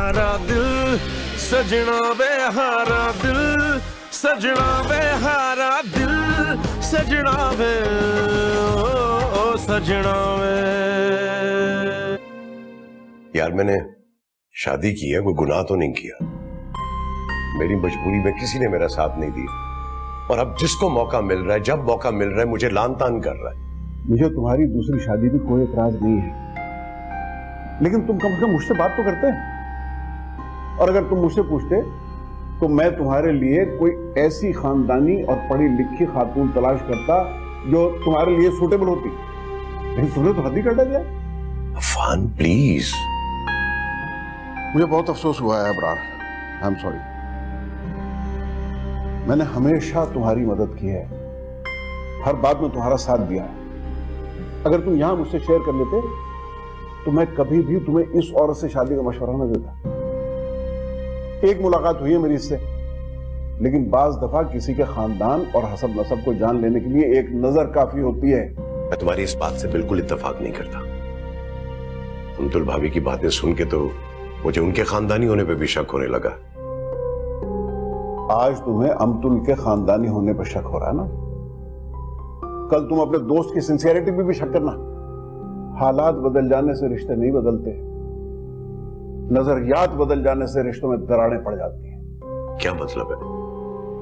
हारा दिल, सजना वे हारा दिल, सजना वे हारा दिल, सजना वे ओ सजना वे। यार मैंने शादी की है, कोई गुनाह तो नहीं किया। मेरी मजबूरी में किसी ने मेरा साथ नहीं दिया, और अब जिसको मौका मिल रहा है, जब मौका मिल रहा है, मुझे लान तान कर रहा है। मुझे तुम्हारी दूसरी शादी पे कोई एतराज नहीं है, लेकिन तुम कम से कम मुझसे बात तो करते। और अगर तुम मुझसे पूछते तो मैं तुम्हारे लिए कोई ऐसी खानदानी और पढ़ी लिखी खातून तलाश करता जो तुम्हारे लिए सूटेबल होती, लेकिन तुमने तो हद ही कर दिया। अफान प्लीज। मुझे बहुत अफसोस हुआ है अबरार, आई एम सॉरी। मैंने हमेशा तुम्हारी मदद की है, हर बात में तुम्हारा साथ दिया है। अगर तुम यहां मुझसे शेयर कर लेते तो मैं कभी भी तुम्हें इस औरत से शादी का मशवरा न देता। एक मुलाकात हुई है मेरी इससे, लेकिन बाज दफा किसी के खानदान और हसब नसब को जान लेने के लिए एक नजर काफी होती है। मैं तुम्हारी इस बात से बिल्कुल इत्तेफाक नहीं करता। अमतुल भाभी की बातें सुन के तो मुझे उनके खानदानी होने पे भी शक होने लगा। आज तुम्हें अमतुल के खानदानी होने पर शक हो रहा है ना, कल तुम अपने दोस्त की सिंसियरिटी में भी शक करना। हालात बदल जाने से रिश्ते नहीं बदलते, नजरियात बदल जाने से रिश्तों में दरारें पड़ जाती हैं। क्या मतलब है?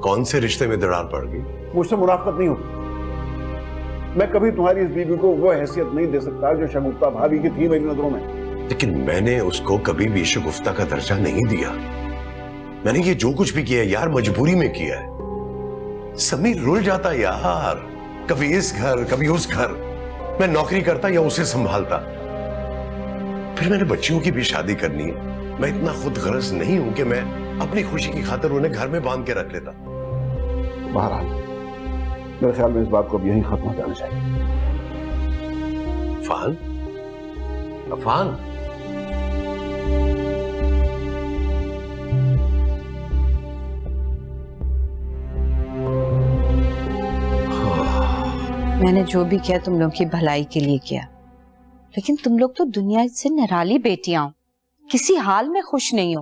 कौन से रिश्ते में दरार पड़ गई? मुझसे मुनाफत नहीं होती। मैं कभी तुम्हारी इस बीवी को वो हैसियत नहीं दे सकता जो शगुफ्ता भाभी की थी मेरी नजरों में। लेकिन मैंने उसको कभी भी शगुफ्ता का दर्जा नहीं दिया। मैंने ये जो कुछ भी किया यार, मजबूरी में किया है। समीर रुल जाता यार, कभी इस घर कभी उस घर। मैं नौकरी करता या उसे संभालता। फिर मैंने बच्चियों की भी शादी करनी है। मैं इतना खुद गरज नहीं हूं कि मैं अपनी खुशी की खातिर उन्हें घर में बांध के रख लेता। बहरहाल मेरे ख्याल में इस बात को अब यहीं खत्म हो जाना चाहिए। अफान, अफान, मैंने जो भी किया तुम लोग की भलाई के लिए किया, लेकिन तुम लोग तो दुनिया से निराली बेटियां हो, किसी हाल में खुश नहीं हो।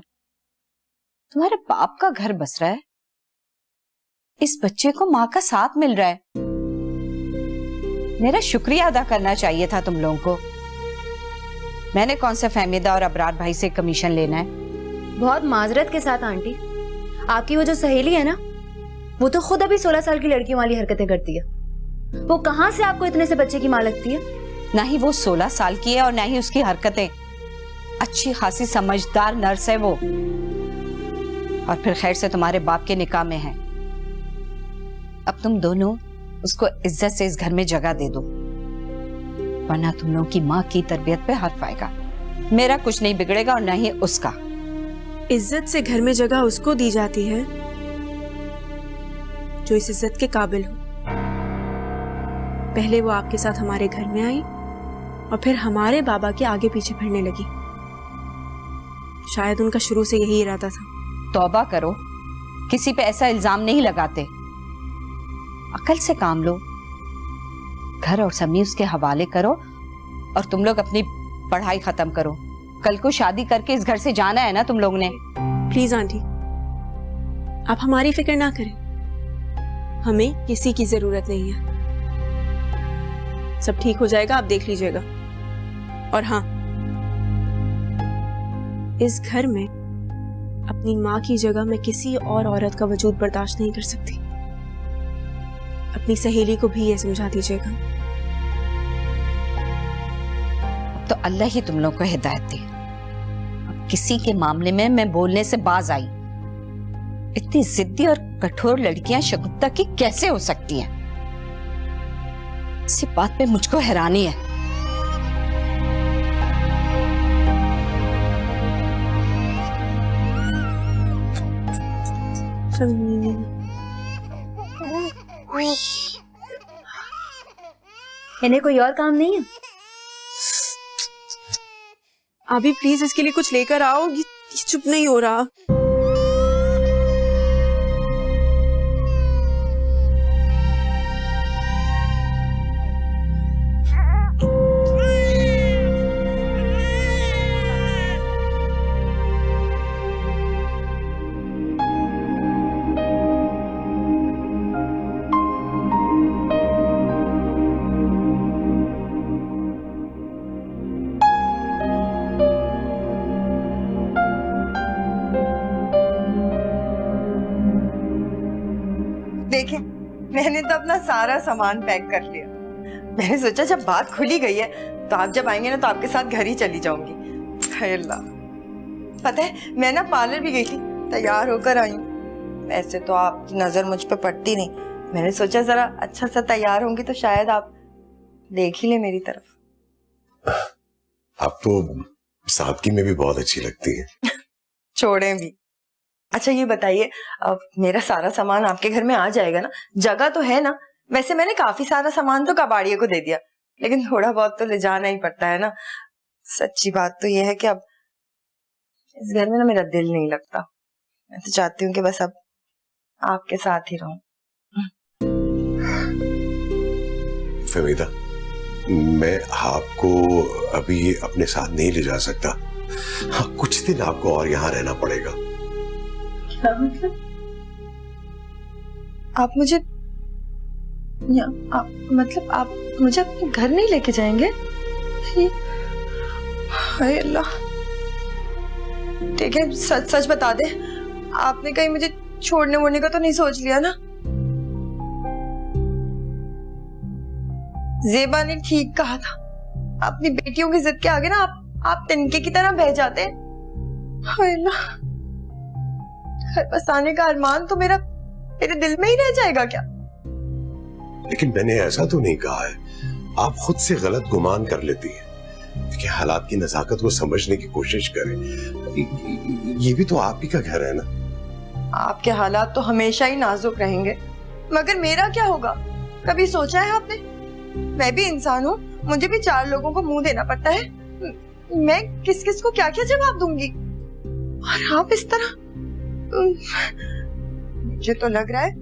तुम्हारे बाप का घर बस रहा है, इस बच्चे को माँ का साथ मिल रहा है। मेरा शुक्रिया अदा करना चाहिए था तुम लोगों को। मैंने कौन सा फहमीदा और अबरार भाई से कमीशन लेना है? बहुत माजरत के साथ आंटी, आपकी वो जो सहेली है ना, वो तो खुद अभी 16 साल की लड़कियों वाली हरकतें करती है। वो कहां से आपको इतने से बच्चे की मां लगती है? ना ही वो 16 साल की है और ना ही उसकी हरकतें। अच्छी खासी समझदार नर्स है वो, और फिर खैर से तुम्हारे बाप के निकाह में है। अब तुम दोनों उसको इज्जत से इस घर में जगह दे दो, वरना तुम लोगों की माँ की तरबियत पे हर्फ आएगा। मेरा कुछ नहीं बिगड़ेगा और ना ही उसका। इज्जत से घर में जगह उसको दी जाती है जो इस इज्जत के काबिल हो। पहले वो आपके साथ हमारे घर में आई और फिर हमारे बाबा के आगे पीछे फिरने लगी। शायद उनका शुरू से यही इरादा था। तौबा करो, किसी पे ऐसा इल्जाम नहीं लगाते। अकल से काम लो, घर और समी उसके हवाले करो और तुम लोग अपनी पढ़ाई खत्म करो। कल को शादी करके इस घर से जाना है ना तुम लोग ने। प्लीज आंटी, आप हमारी फिक्र ना करें, हमें किसी की जरूरत नहीं है। सब ठीक हो जाएगा, आप देख लीजिएगा। और हाँ, इस घर में अपनी माँ की जगह मैं किसी और औरत का वजूद बर्दाश्त नहीं कर सकती। अपनी सहेली को भी ये समझा दीजिएगा। अब तो अल्लाह ही तुम लोग को हिदायत दे। अब किसी के मामले में मैं बोलने से बाज आई। इतनी जिद्दी और कठोर लड़कियां शगुफ्ता की कैसे हो सकती हैं? इसी बात पे मुझको हैरानी है। इन्हें कोई और काम नहीं है? अभी प्लीज इसके लिए कुछ लेकर आओ, ये चुप नहीं हो रहा। देखिए, मैंने तो अपना सारा सामान पैक कर लिया। मैंने सोचा जब बात खुली गई है तो आप जब आएंगे ना तो आपके साथ घर ही चली जाऊंगी। हाय अल्लाह, पता है मैं ना पार्लर भी गई थी, तैयार होकर आई हूँ। वैसे तो आपकी नजर मुझ पे पड़ती नहीं, मैंने सोचा जरा अच्छा सा तैयार होंगी तो शायद आप देख ही ले मेरी तरफ। आप तो सादगी में भी बहुत अच्छी लगती है। छोड़ें भी। अच्छा ये बताइए, अब मेरा सारा सामान आपके घर में आ जाएगा ना? जगह तो है ना? वैसे मैंने काफी सारा सामान तो कबाड़िए को दे दिया, लेकिन थोड़ा बहुत तो ले जाना ही पड़ता है ना। सच्ची बात तो ये है कि अब इस घर में ना मेरा दिल नहीं लगता। मैं तो चाहती हूँ कि बस अब आपके साथ ही रहूं। फहमीदा, मैं आपको अभी अपने साथ नहीं ले जा सकता। हाँ, कुछ दिन आपको और यहाँ रहना पड़ेगा। क्या मतलब? आप मुझे आप मुझे अपने घर नहीं लेके जाएंगे? हाय अल्लाह, ठीक है, सच सच बता दे, आपने कहीं मुझे छोड़ने वोड़ने का तो नहीं सोच लिया ना? ज़ेबा ने ठीक कहा था, अपनी बेटियों की जिद के आगे ना आप तिनके की तरह बह जाते हैं। हाय अल्लाह, घर बसाने का अरमान तो मेरे दिल में ही रह जाएगा क्या? लेकिन मैंने ऐसा तो नहीं कहा है, आप खुद से गलत गुमान कर लेती हैं। देखिए, हालात की नजाकत को समझने की कोशिश करें। ये भी तो आप ही का घर है ना। आपके हालात तो हमेशा ही नाजुक रहेंगे, मगर मेरा क्या होगा? कभी सोचा है आपने? मैं भी इंसान हूँ, मुझे भी 4 लोगों को मुंह देना पड़ता है। मैं किस किस को क्या क्या जवाब दूंगी? और आप इस तरह, मुझे तो लग रहा है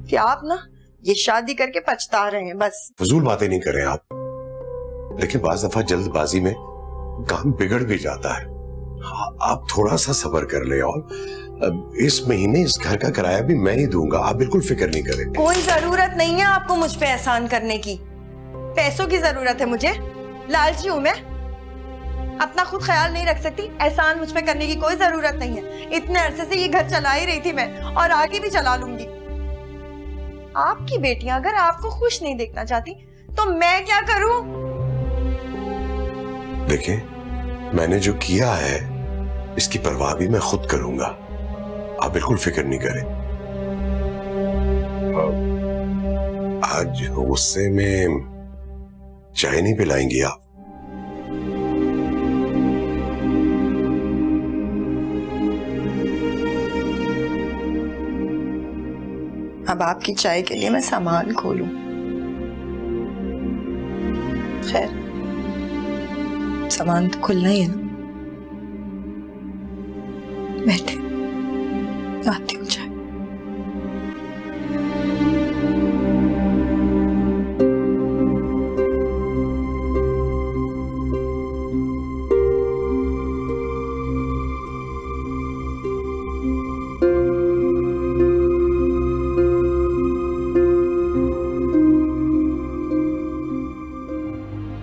कि आप ना ये शादी करके पछता रहे हैं बस। फजूल बातें नहीं करें आप, लेकिन बाज दफा जल्दबाजी में काम बिगड़ भी जाता है। आप थोड़ा सा सब्र कर ले, और इस महीने इस घर का किराया भी मैं ही दूंगा, आप बिल्कुल फिक्र नहीं करें। कोई जरूरत नहीं है आपको मुझ पे एहसान करने की। पैसों की जरूरत है मुझे, लालची हूं मैं, अपना खुद ख्याल नहीं रख सकती। एहसान मुझ पे करने की कोई जरूरत नहीं है। इतने अरसे से ये घर चला ही रही थी मैं, और आगे भी चला लूंगी। आपकी बेटियां अगर आपको खुश नहीं देखना चाहती तो मैं क्या करूं? देखिए, मैंने जो किया है इसकी परवाह भी मैं खुद करूंगा, आप बिल्कुल फिक्र नहीं करें। आज गुस्से में चाय नहीं पिलाएंगी आप? अब आपकी चाय के लिए मैं सामान खोलूं? खैर, सामान तो खुलना ही है ना। बैठे, आती हूँ चाय।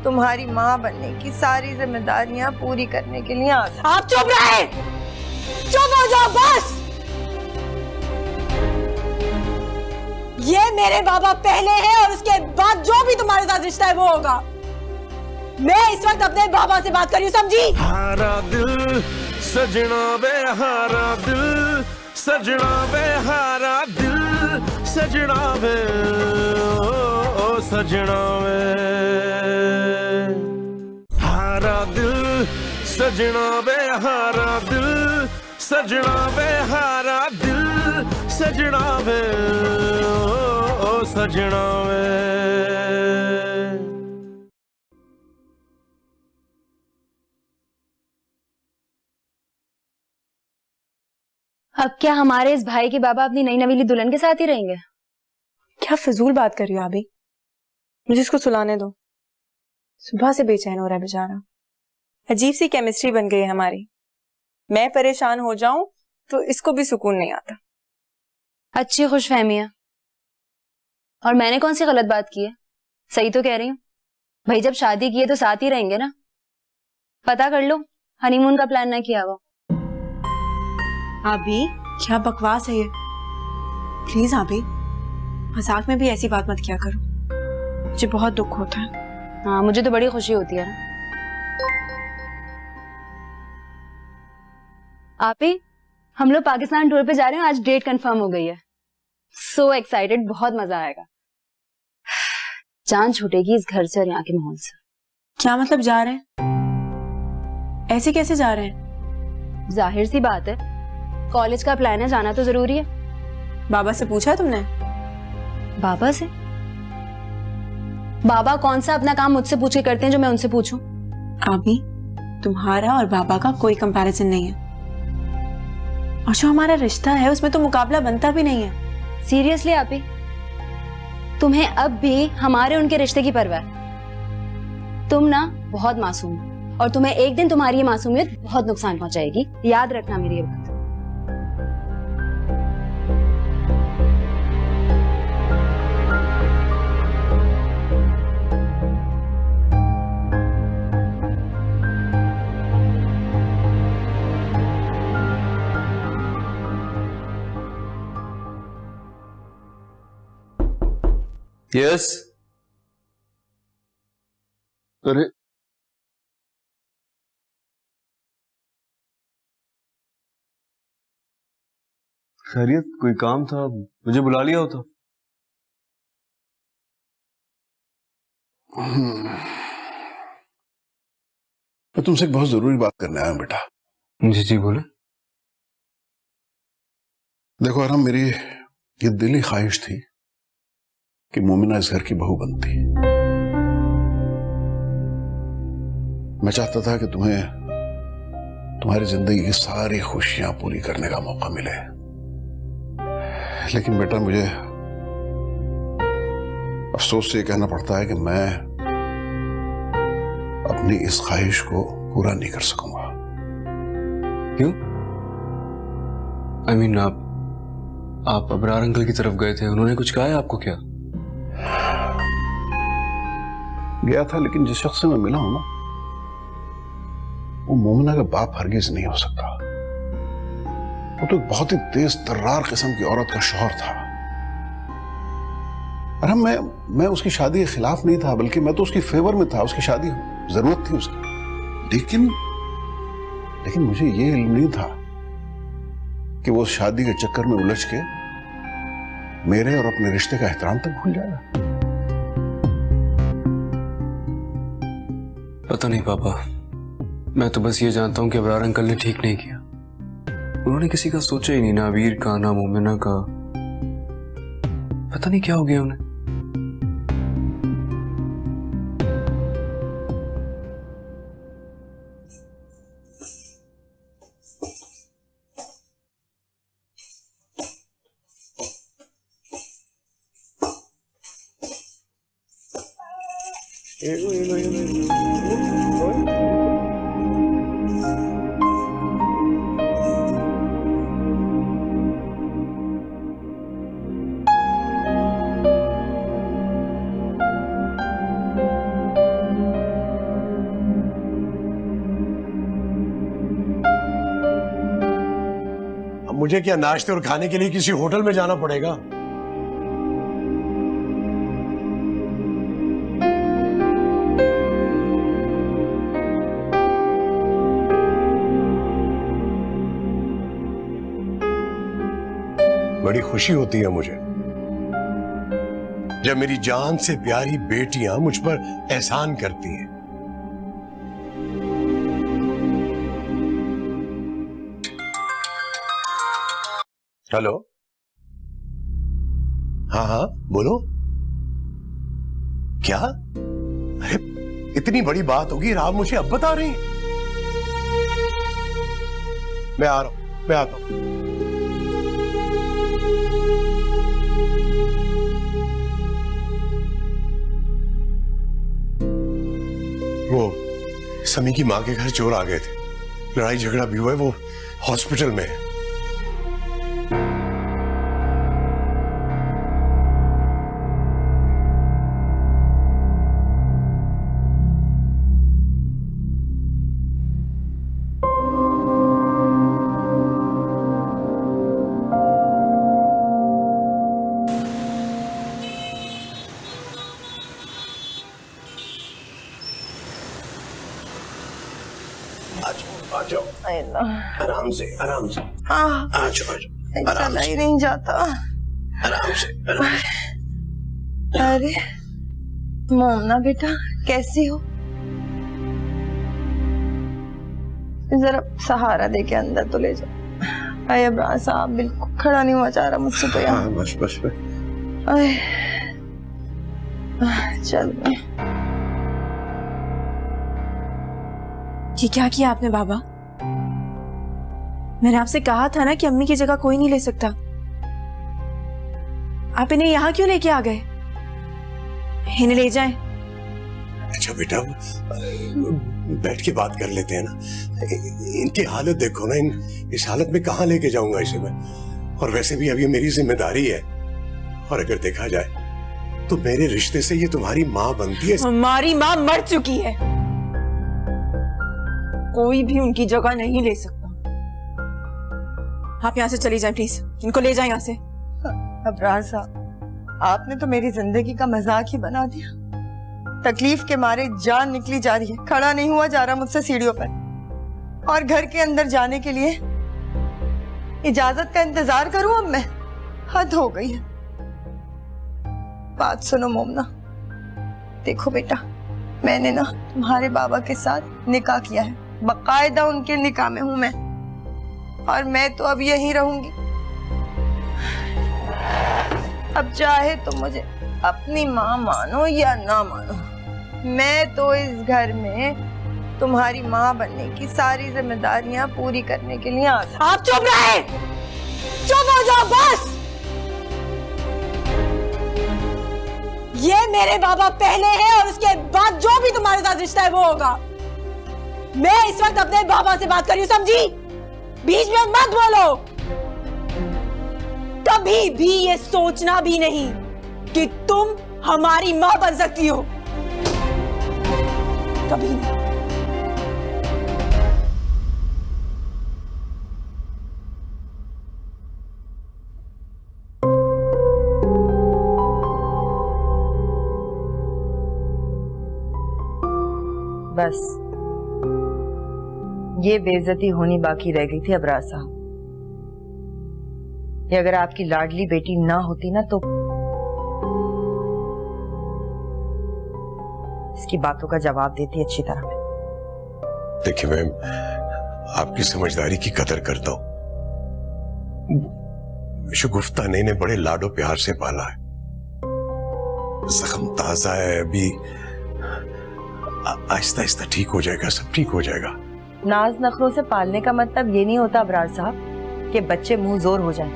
तुम्हारी माँ बनने की सारी जिम्मेदारियां पूरी करने के लिए आ गई। आप चुप रहे, चुप हो जाओ बस। ये मेरे बाबा पहले हैं और उसके बाद जो भी तुम्हारे साथ रिश्ता है वो होगा। मैं इस वक्त अपने बाबा से बात कर रही हूँ, समझी? हारा दिल सजना वे हारा दिल, सजना वे हारा दिल, सजना वे ओ सजना वे हारा दिल, सजना वे हारा दिल, सजना वे हारा दिल, सजना वे ओ सजना वे। अब क्या हमारे इस भाई के बाबा अपनी नई नवीली दुल्हन के साथ ही रहेंगे? क्या फजूल बात कर रही हो अभी? मुझे इसको सुलाने दो। सुबह से बेचैन हो रहा है बेचारा। अजीब सी केमिस्ट्री बन गई है हमारी। मैं परेशान हो जाऊं तो इसको भी सुकून नहीं आता। अच्छी खुशफहमी है। और मैंने कौन सी गलत बात की है? सही तो कह रही हूँ। भाई जब शादी की है तो साथ ही रहेंगे ना। पता कर लो, हनीमून का प्लान ना किया हुआ। अभी क्या बकवास है ये? प्लीज आबी, मजाक में भी ऐसी बात मत किया करो, मुझे बहुत दुख होता है। हाँ, मुझे तो बड़ी खुशी होती है ना। आपी, हम लोग पाकिस्तान टूर पे जा रहे हैं, आज डेट कंफर्म हो गई है। सो एक्साइटेड, बहुत मजा आएगा। जान छूटेगी इस घर से और यहाँ के माहौल से। क्या मतलब जा रहे हैं? ऐसे कैसे जा रहे हैं? जाहिर सी बात है, कॉलेज का प्लान है, जाना तो जरूरी है। बाबा से पूछा है तुमने? बाबा से? बाबा कौन सा अपना काम मुझसे पूछ के करते हैं जो मैं उनसे पूछूं? आबी, तुम्हारा और बाबा का कोई कंपैरिजन नहीं है, और जो हमारा रिश्ता है उसमें तो मुकाबला बनता भी नहीं है। सीरियसली आपी, तुम्हें अब भी हमारे उनके रिश्ते की परवाह है? तुम ना बहुत मासूम हो, और तुम्हें एक दिन तुम्हारी ये मासूमियत बहुत नुकसान पहुंचाएगी, याद रखना मेरी ये बात। यस। अरे खैरियत, कोई काम था? मुझे बुला लिया होता। मैं तुमसे एक बहुत जरूरी बात करने आया हूं बेटा। जी जी बोले। देखो आराम, मेरी ये दिली ख्वाहिश थी कि मोमिना इस घर की बहू बनती। मैं चाहता था कि तुम्हें तुम्हारी जिंदगी की सारी खुशियां पूरी करने का मौका मिले, लेकिन बेटा मुझे अफसोस से कहना पड़ता है कि मैं अपनी इस ख्वाहिश को पूरा नहीं कर सकूंगा। क्यों? I mean, आप अबरार अंकल की तरफ गए थे, उन्होंने कुछ कहा है आपको क्या? गया था, लेकिन जिस शख्स से मैं मिला हूं ना, वो मोमिना का बाप हरगिज नहीं हो सकता। वो तो एक बहुत ही तेज तर्रार किस्म की औरत का शौहर था। अरे मैं उसकी शादी के खिलाफ नहीं था, बल्कि मैं तो उसकी फेवर में था। उसकी शादी जरूरत थी उसकी, लेकिन मुझे ये इल्म नहीं था कि वो शादी के चक्कर में उलझ के मेरे और अपने रिश्ते का एहतराम तक भूल जाएगा। पता नहीं पापा, मैं तो बस ये जानता हूं कि अबरार अंकल ने ठीक नहीं किया। उन्होंने किसी का सोचा ही नहीं, ना वीर का ना मोमिना का। पता नहीं क्या हो गया उन्हें। मुझे क्या नाश्ते और खाने के लिए किसी होटल में जाना पड़ेगा? बड़ी खुशी होती है मुझे जब मेरी जान से प्यारी बेटियां मुझ पर एहसान करती हैं। हेलो, हाँ हाँ बोलो। क्या? अरे इतनी बड़ी बात होगी, आप मुझे अब बता रही हैं? मैं आ रहा हूं, मैं आता हूं। वो समी की मां के घर चोर आ गए थे, लड़ाई झगड़ा भी हुआ है, वो हॉस्पिटल में है। सा। आराम से आ जाओ आ जाओ आराम चला से ही नहीं जाता। आराम से। अरे मोमना बेटा कैसी हो? जरा सहारा दे के अंदर तो ले जाओ। अरे अब्रार साहब बिल्कुल खड़ा नहीं हुआ जा रहा मुझसे तो यार। बस बस बस। अरे चल ये क्या किया आपने बाबा? मैंने आपसे कहा था ना कि अम्मी की जगह कोई नहीं ले सकता। आप इन्हें यहाँ क्यों लेके आ गए? इन्हें ले जाएं। अच्छा बेटा बैठ के बात कर लेते हैं ना। इनकी हालत देखो ना, इस हालत में कहाँ लेके जाऊंगा इसे मैं। और वैसे भी अभी मेरी जिम्मेदारी है। और अगर देखा जाए तो मेरे रिश्ते से ये तुम्हारी माँ बनती है। हमारी माँ मर चुकी है, कोई भी उनकी जगह नहीं ले सकता। आप यहाँ से चली जाएं प्लीज, इनको ले जाएं यहाँ से। अब्रार साहब आपने तो मेरी जिंदगी का मजाक ही बना दिया। तकलीफ के मारे जान निकली जा रही है, खड़ा नहीं हुआ जा रहा मुझसे सीढ़ियों पर। और घर के अंदर जाने के लिए इजाजत का इंतजार करूं अब मैं? हद हो गई है। बात सुनो मोमना, देखो बेटा मैंने ना तुम्हारे बाबा के साथ निकाह किया है, बाकायदा उनके निकाह में हूं मैं। और मैं तो अब यहीं रहूंगी। अब चाहे तो मुझे अपनी माँ मानो या ना मानो, मैं तो इस घर में तुम्हारी माँ बनने की सारी जिम्मेदारियां पूरी करने के लिए आ गई। आप चुप रहे, चुप हो जाओ बस। ये मेरे बाबा पहले हैं और उसके बाद जो भी तुम्हारे साथ रिश्ता है वो होगा। मैं इस वक्त अपने बाबा से बात कर रही हूँ, समझी? बीच में मत बोलो। कभी भी ये सोचना भी नहीं कि तुम हमारी माँ बन सकती हो, कभी नहीं। बस ये बेइज्जती होनी बाकी रह गई थी अब्रार साहब। ये अगर आपकी लाडली बेटी ना होती ना तो इसकी बातों का जवाब देती अच्छी तरह में। देखिए मैम, आपकी समझदारी की कदर करता हूं। शगुफ्ता ने बड़े लाडो प्यार से पाला है। जख्म ताजा है अभी, आहिस्ता आहिस्ता ठीक हो जाएगा, सब ठीक हो जाएगा। नाज नखरों से पालने का मतलब ये नहीं होता अब्रार साहब कि बच्चे मुंह जोर हो जाएं,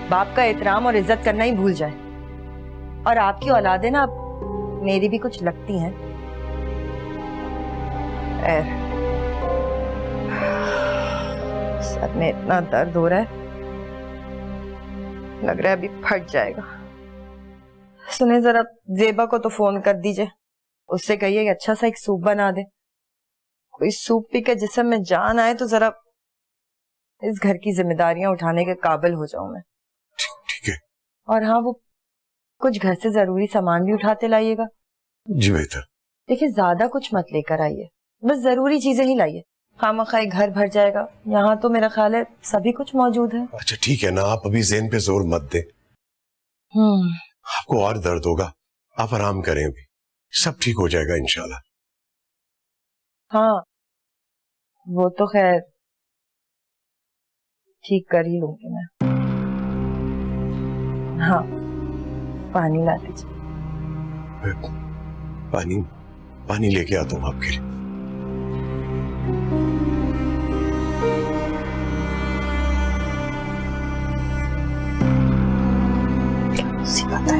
बाप का एहतराम और इज्जत करना ही भूल जाएं। और आपकी औलादें ना मेरी भी कुछ लगती हैं। सर में इतना दर्द हो रहा है, लग रहा है अभी फट जाएगा। सुने जरा जेबा को तो फोन कर दीजिए, उससे कहिए अच्छा सा एक सूप बना दे। कोई सूप पी के जिस्म में जान आए तो जरा इस घर की जिम्मेदारियां उठाने के काबिल हो जाऊं मैं। ठीक है। और हाँ, वो कुछ घर से जरूरी सामान भी उठाते लाइएगा। जी बेहतर। देखिए ज्यादा कुछ मत लेकर आइए, बस जरूरी चीजें ही लाइए। खामखाई घर भर जाएगा। यहाँ तो मेरा ख्याल है सभी कुछ मौजूद है। अच्छा ठीक है ना, आप अभी ज़हन पे जोर मत दे। आपको और दर्द होगा, आप आराम करें, अभी सब ठीक हो जाएगा इंशाल्लाह। हाँ वो तो खैर ठीक कर ही लूंगी मैं। हाँ पानी ला दीजिए। पानी लेके आता हूँ आपके लिए। सी बात है।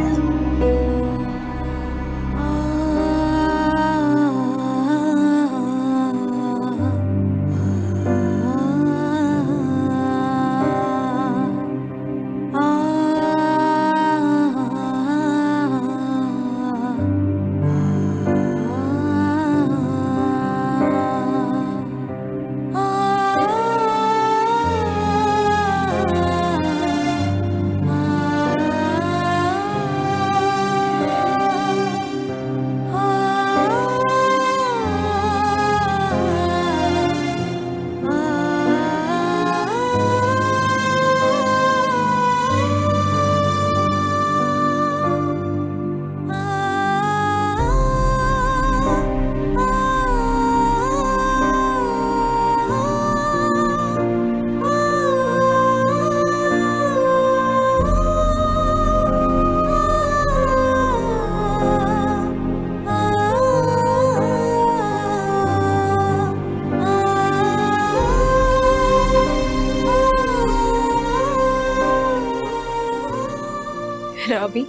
अभी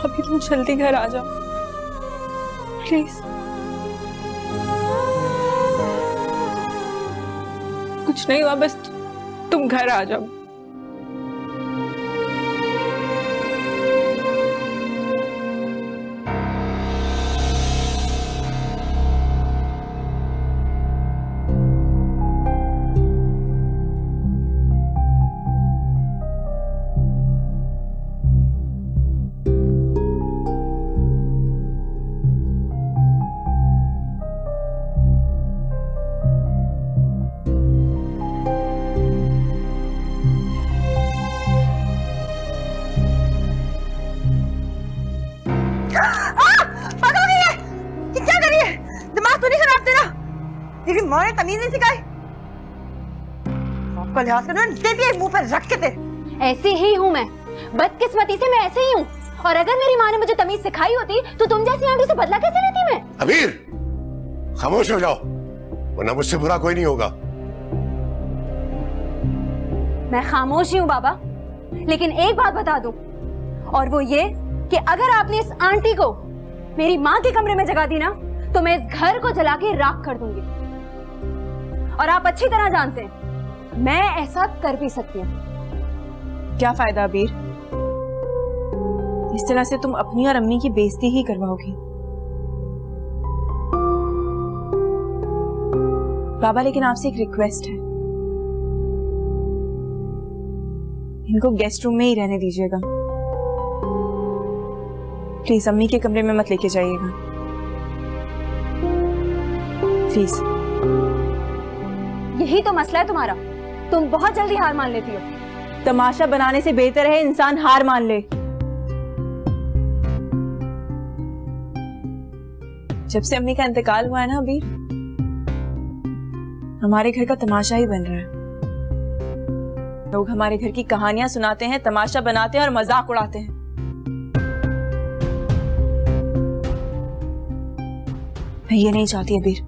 अभी तुम जल्दी घर आ जाओ प्लीज। कुछ नहीं हुआ, बस तुम घर आ जाओ। तेरी माँ ने तमीज नहीं सिखाई? आपका लिहाज करना देती है मुंह पर रख के तेरे। ऐसी ही हूँ मैं, बदकिस्मती से मैं ऐसे ही हूँ। और अगर मेरी माँ ने मुझे तमीज सिखाई होती तो तुम जैसी आंटी से बदला कैसे लेती मैं? अमीर, खामोश हो जाओ वरना मुझसे बुरा कोई नहीं होगा। मैं खामोश ही हूँ बाबा, लेकिन एक बात बता दूं, और वो ये कि अगर आपने इस आंटी को मेरी माँ के कमरे में जगा दी ना तो मैं इस घर को जला के राख कर दूंगी। और आप अच्छी तरह जानते हैं मैं ऐसा कर भी सकती हूँ। क्या फायदा अबीर, इस तरह से तुम अपनी और अम्मी की बेइज्जती ही करवाओगी। बाबा लेकिन आपसे एक रिक्वेस्ट है, इनको गेस्ट रूम में ही रहने दीजिएगा प्लीज। अम्मी के कमरे में मत लेके जाइएगा प्लीज। यही तो मसला है तुम्हारा, तुम बहुत जल्दी हार मान लेती हो। तमाशा बनाने से बेहतर है इंसान हार मान ले। जब से अम्मी का इंतकाल हुआ है ना अभी, हमारे घर का तमाशा ही बन रहा है। लोग हमारे घर की कहानियां सुनाते हैं, तमाशा बनाते हैं और मजाक उड़ाते हैं। मैं ये नहीं चाहती अबीर।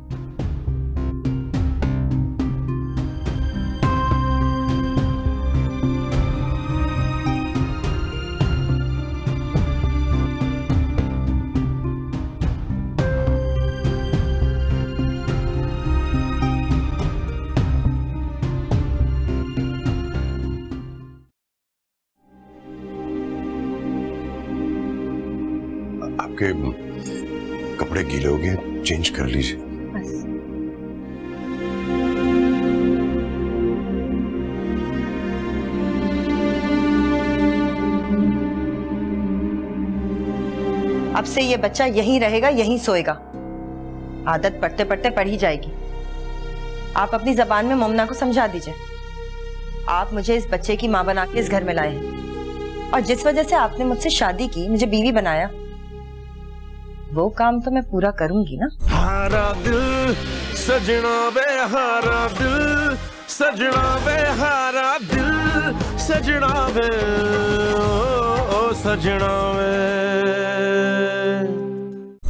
आपके कपड़े गीले हो गए, चेंज कर लीजिए। अब से ये बच्चा यहीं रहेगा, यहीं सोएगा। आदत पढ़ते पढ़ते पढ़ ही जाएगी। आप अपनी जबान में मुमना को समझा दीजिए। आप मुझे इस बच्चे की माँ बना के इस घर में लाए हैं और जिस वजह से आपने मुझसे शादी की, मुझे बीवी बनाया, वो काम तो मैं पूरा करूंगी ना। हारा दिल सजना वे हारा दिल, सजना वे हारा दिल, सजना वे ओ सजना वे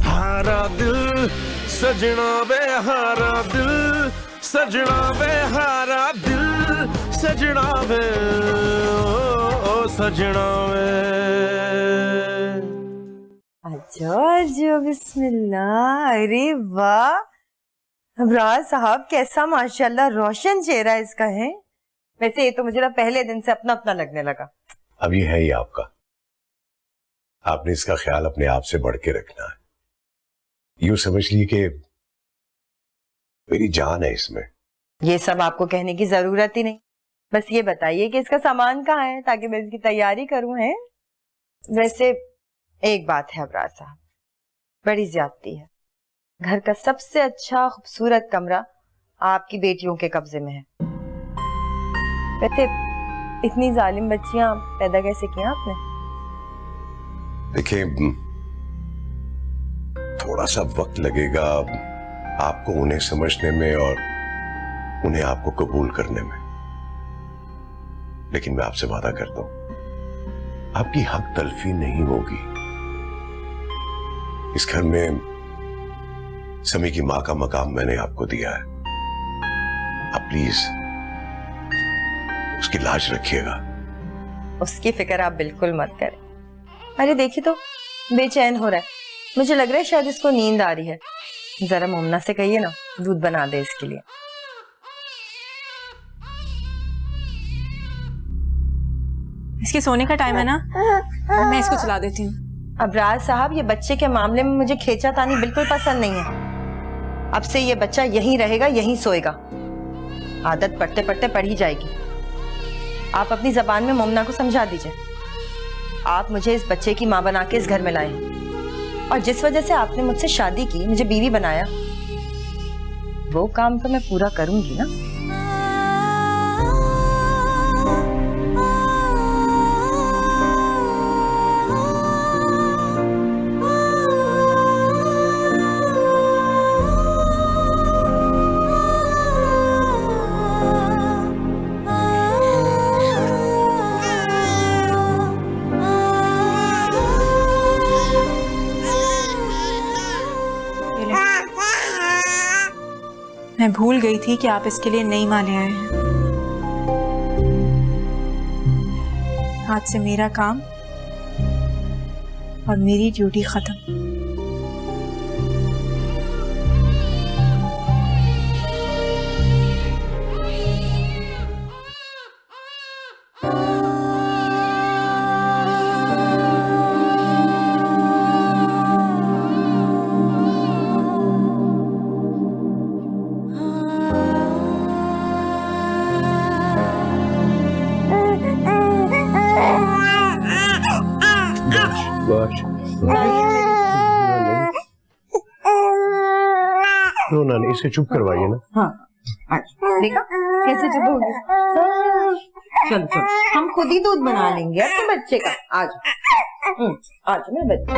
हारा दिल, सजना वे हारा दिल, सजना वे हारा दिल, सजना वे ओ सजना वे। अच्छा बिस्मिल्लाह। अरे वाह, अबरार साहब कैसा माशाल्लाह रोशन चेहरा इसका है। वैसे ये तो मुझे ना पहले दिन से अपना अपना लगने लगा। अब ये है ही आपका, आपने इसका ख्याल अपने आप से बढ़ के रखना है। यूं समझ ली कि मेरी जान है इसमें। ये सब आपको कहने की जरूरत ही नहीं, बस ये बताइए कि इसका सामान कहाँ है ताकि मैं इसकी तैयारी करूं। है वैसे एक बात है अबरार साहब, बड़ी ज्यादती है। घर का सबसे अच्छा खूबसूरत कमरा आपकी बेटियों के कब्जे में है। वैसे इतनी जालिम बच्चियां पैदा कैसे किया आपने? देखिए, थोड़ा सा वक्त लगेगा आपको उन्हें समझने में और उन्हें आपको कबूल करने में, लेकिन मैं आपसे वादा करता हूं आपकी हक तलफी नहीं होगी। इस घर में समी की मां का मकाम मैंने आपको दिया है। आप प्लीज उसकी लाज रखिएगा। उसकी फिक्र आप बिल्कुल मत करें। अरे देखिए तो बेचैन हो रहा है, मुझे लग रहा है शायद इसको नींद आ रही है। जरा मोमना से कहिए ना दूध बना दे इसके लिए। इसके सोने का टाइम है ना, मैं इसको सुला देती हूँ। अबरार साहब, ये बच्चे के मामले में मुझे खींचातानी बिल्कुल पसंद नहीं है। अब से ये बच्चा यहीं रहेगा, यहीं सोएगा। आदत पढ़ते पढ़ते पढ़ ही जाएगी। आप अपनी जबान में मोमना को समझा दीजिए। आप मुझे इस बच्चे की माँ बना के इस घर में लाए, और जिस वजह से आपने मुझसे शादी की, मुझे बीवी बनाया, वो काम तो मैं पूरा करूंगी ना। मैं भूल गई थी कि आप इसके लिए नई माँ ले आए हैं। आज से मेरा काम और मेरी ड्यूटी खत्म। रोना नहीं, इसे चुप करवाइए ना। हाँ देखा कैसे चुप हो गया। चल चल, हम खुद ही दूध बना लेंगे अपने बच्चे का। आज आज मेरे बच्चे।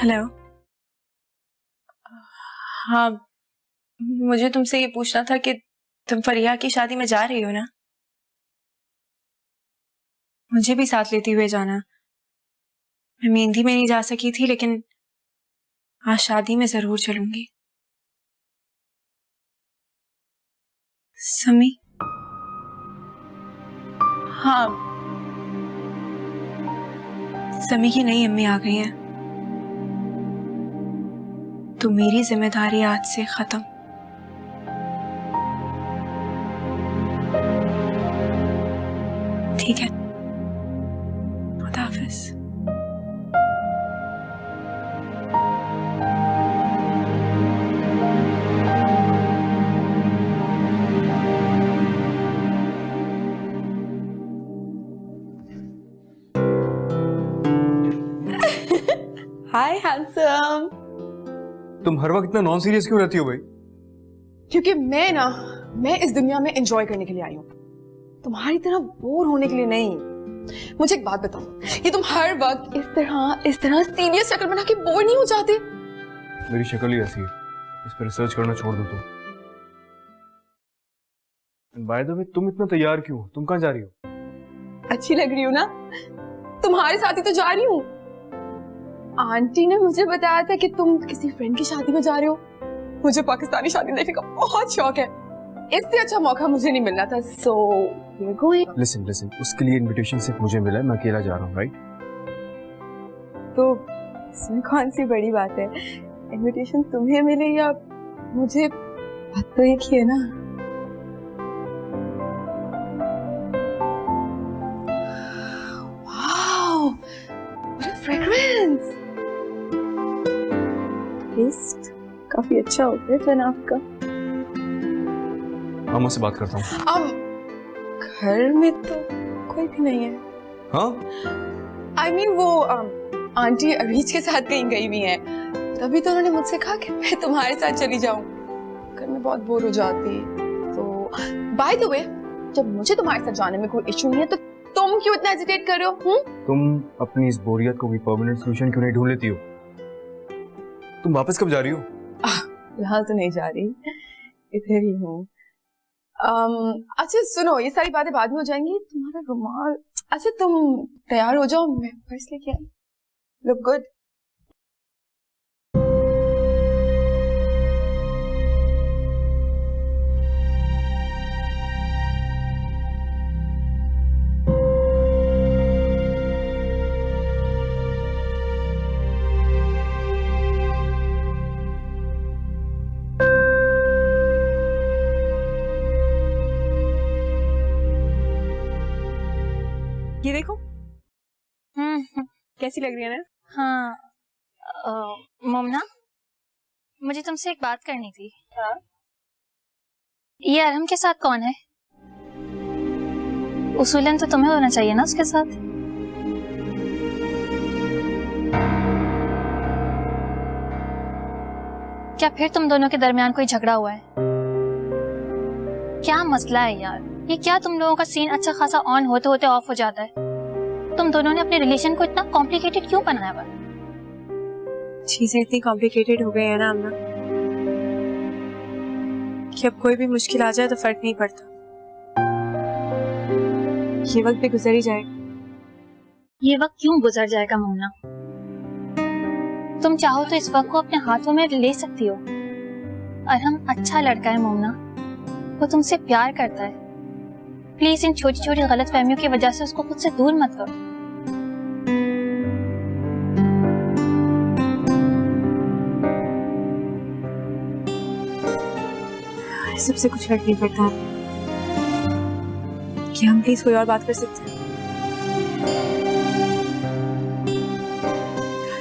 हेलो, हाँ, मुझे तुमसे ये पूछना था कि तुम फरिया की शादी में जा रही हो ना? मुझे भी साथ लेते हुए जाना। मैं मेहंदी में नहीं जा सकी थी, लेकिन आज शादी में जरूर चलूंगी। समी, हाँ, समी की नई अम्मी आ गई हैं, तो मेरी जिम्मेदारी आज से खत्म। ठीक है, खुदा हाफिज। हाय हैंडसम। तुम हर वक्त इतना नॉन सीरियस क्यों रहती हो भाई? क्योंकि मैं इस दुनिया में एंजॉय करने के लिए आई हूँ, तुम्हारी तरह बोर होने के लिए नहीं। मुझे एक बात बताओ, ये तुम हर वक्त इस तरह सीरियस शक्ल बना के बोर नहीं हो जाते? मेरी शक्ल ही ऐसी है, इस पर रिसर्च करना छोड़ दो तुम। बाय द वे, तुम इतना तैयार क्यों हो? तुम कहाँ जा रही हो? अच्छी लग रही हूँ ना? तुम्हारे साथ ही तो जा रही हूँ। आंटी ने मुझे बताया था कि तुम किसी फ्रेंड की शादी में जा रहे हो। मुझे पाकिस्तानी शादी देखने का बहुत शौक है, इससे अच्छा मौका मुझे नहीं मिलना था। So we are going. Listen, उसके लिए इनविटेशन सिर्फ मुझे मिला है, मैं अकेला जा रहा हूँ, राइट? तो इसमें कौन सी बड़ी बात है? इनविटेशन तुम्हें मिले या मुझे, बात तो एक ही है ना। Wow, what a fragrance. Taste काफी अच्छा होता है जनाब का। मामा से बात करता हूँ। घर में तो कोई भी नहीं है। हाँ? I mean, वो आंटी अरीज के साथ कहीं गई हुई हैं, तभी तो उन्होंने मुझसे कहा कि मैं तुम्हारे साथ चली जाऊं। घर में बहुत बोर हो जाती। तो बाय द वे, जब मुझे तुम्हारे साथ जाने में कोई इशू नहीं है, तो तुम क्यों इतना हेजिटेट कर रहे हो? तुम अपनी इस बोरियत को भी परमानेंट सॉल्यूशन क्यों नहीं ढूंढ लेती हो? तुम वापस कब जा रही हो? फिलहाल तो नहीं जा रही, इधर ही हूँ। अच्छा सुनो, ये सारी बातें बाद में हो जाएंगी। तुम्हारा रुमाल, अच्छा तुम तैयार हो जाओ, मैं पर्स लेके आई। Look good. ये देखो कैसी लग रही है ना? हाँ मोमना, मुझे तुमसे एक बात करनी थी। हाँ? ये अरहम के साथ कौन है? उसूलन तो तुम्हें होना चाहिए ना उसके साथ। क्या फिर तुम दोनों के दरमियान कोई झगड़ा हुआ है? क्या मसला है यार? ये क्या तुम लोगों का सीन अच्छा खासा ऑन होते होते ऑफ हो जाता है? तुम दोनों ने अपने रिलेशन को इतना कॉम्प्लिकेटेड क्यों बनाया हुआ? चीजें इतनी कॉम्प्लिकेटेड हो गई है ना अम्मा कि अब कोई भी मुश्किल आ जाए तो फर्क नहीं पड़ता, ये वक्त भी गुजर ही जाएगा। ये वक्त क्यों गुजर जाएगा मोमना? तुम चाहो तो इस वक्त को अपने हाथों में ले सकती हो। अरहम अच्छा लड़का है मोमना, वो तुमसे प्यार करता है। प्लीज इन छोटी छोटी गलत फहमियों की वजह से उसको खुद से दूर मत करो। सबसे कुछ फर्क नहीं पड़ता कि हम प्लीज कोई और बात कर सकते हैं?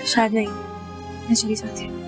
शायद नहीं, मैं चली जाती हूँ।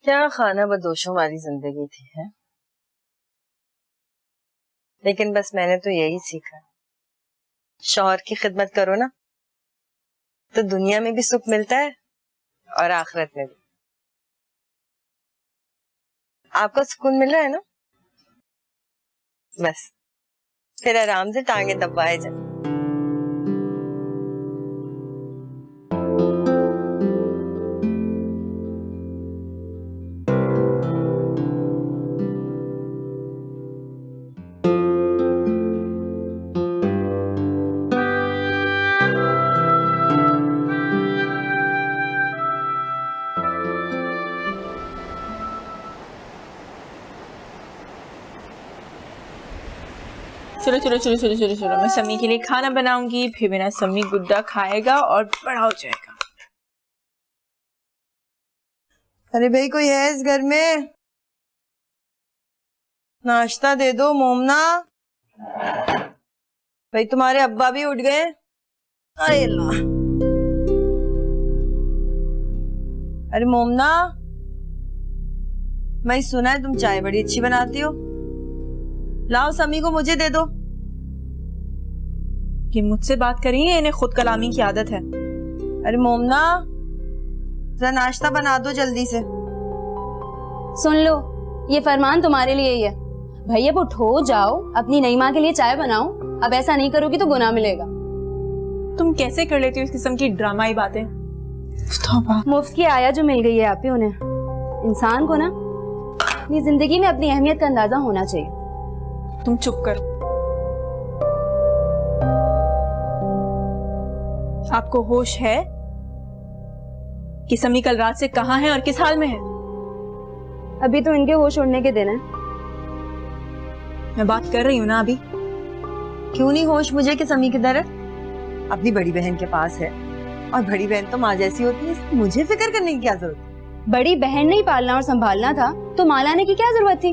क्या खाना बदोशों वाली जिंदगी थी है, लेकिन बस मैंने तो यही सीखा, शौहर की खिदमत करो ना तो दुनिया में भी सुख मिलता है और आखिरत में भी। आपको सुकून मिल रहा है ना? बस फिर आराम से टांगे दबाए जाए। चलो चलो चलो चलो चलो चलो, मैं सम्मी के लिए खाना बनाऊंगी, फिर मेरा सम्मी गुड्डा खाएगा और बड़ा हो जाएगा। अरे भाई कोई है इस घर में? नाश्ता दे दो मोमना। भाई तुम्हारे अब्बा भी उठ गए। अरे अल्लाह, अरे मोमना, मैं सुना है तुम चाय बड़ी अच्छी बनाती हो, लाओ समी को मुझे दे दो। ये मुझसे बात करी है, इन्हें खुद कलामी की आदत है। अरे मोमना, जरा नाश्ता बना दो जल्दी से। सुन लो, ये फरमान तुम्हारे लिए ही है। भैया अब उठो, जाओ अपनी नई माँ के लिए चाय बनाओ। अब ऐसा नहीं करोगी तो गुनाह मिलेगा। तुम कैसे कर लेती हो इस किस्म की ड्रामाई बातें? मुफ्त की आया जो मिल गई है आप ही उन्हें। इंसान को ना अपनी जिंदगी में अपनी अहमियत का अंदाजा होना चाहिए। तुम चुप कर। आपको होश है कि समी कल रात से कहाँ है और किस हाल में है? अभी तो इनके होश उड़ने के दिन है। मैं बात कर रही हूँ ना अभी। क्यों नहीं होश मुझे कि समी किधर है? अपनी बड़ी बहन के पास है और बड़ी बहन तो माँ जैसी होती है, इसलिए मुझे फिक्र करने की क्या जरूरत? बड़ी बहन नहीं पालना और संभालना था तो माँ लाने की क्या जरूरत थी?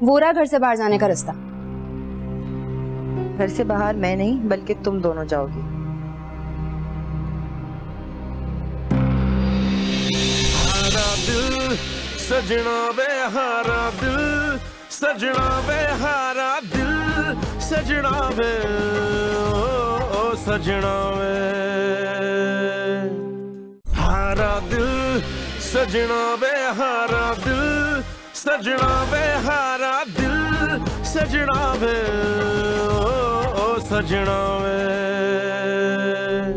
वो रहा घर से बाहर जाने का रास्ता। घर से बाहर मैं नहीं बल्कि तुम दोनों जाओगी। हारा दिल सजना वे हारा दिल सजना वे हारा दिल सजना वे ओ सजना वे हारा दिल सजना वे हारा दिल सजना वे हारा दिल सजना वे ओ सजना वे